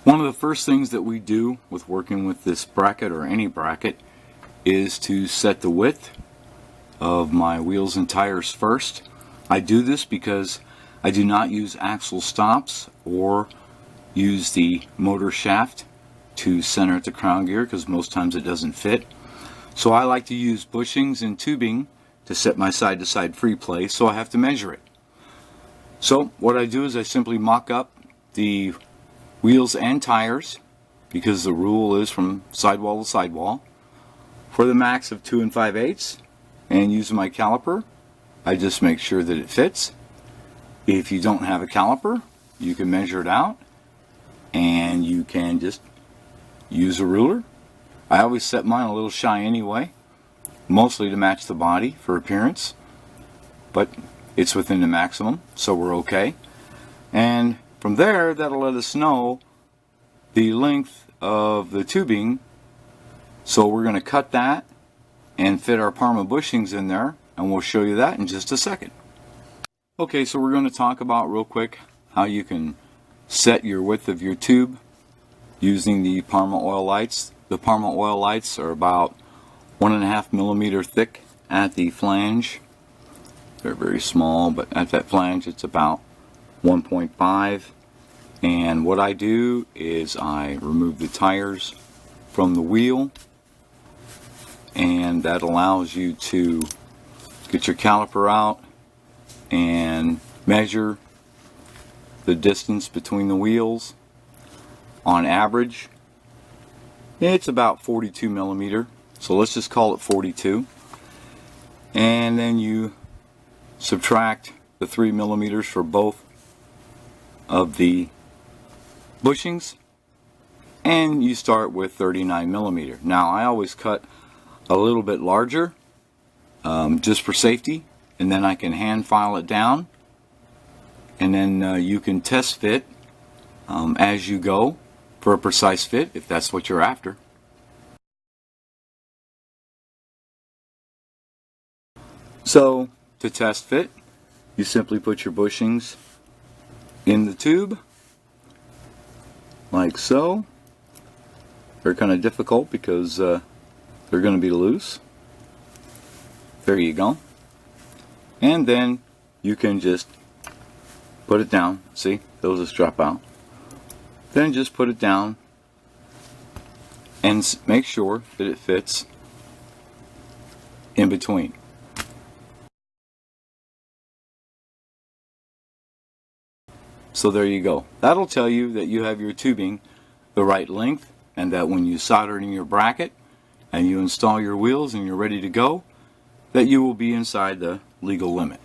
One of the first things that we do with working with this bracket or any bracket is to set the width of my wheels and tires first. I do this because I do not use axle stops or use the motor shaft to center at the crown gear because most times it doesn't fit. So I like to use bushings and tubing to set my side-to-side free play, so I have to measure it. So what I do is I simply mock up the wheels and tires, because the rule is from sidewall to sidewall, for the max of 2 5/8, and using my caliper I just make sure that it fits. If you don't have a caliper, you can measure it out, and you can just use a ruler. I always set mine a little shy anyway, mostly to match the body for appearance, but it's within the maximum, so we're okay. And from there, that'll let us know the length of the tubing, so we're going to cut that and fit our Parma bushings in there, and we'll show you that in just a second. Okay, so we're going to talk about real quick how you can set your width of your tube using the Parma oil lights. The Parma oil lights are about 1.5 millimeter thick at the flange. They're very small, but at that flange it's about 1.5. And what I do is I remove the tires from the wheel, and that allows you to get your caliper out and measure the distance between the wheels. On average, it's about 42 millimeter, so let's just call it 42. And then you subtract the 3 millimeters for both of the bushings, and you start with 39 millimeter. Now I always cut a little bit larger just for safety, and then I can hand file it down, and then you can test fit as you go for a precise fit if that's what you're after. So to test fit, you simply put your bushings in the tube like so. They're kind of difficult because they're going to be loose. There you go. And then you can just put it down. See, they'll just drop out. Then just put it down and make sure that it fits in between. So there you go. That'll tell you that you have your tubing the right length, and that when you solder in your bracket and you install your wheels and you're ready to go, that you will be inside the legal limit.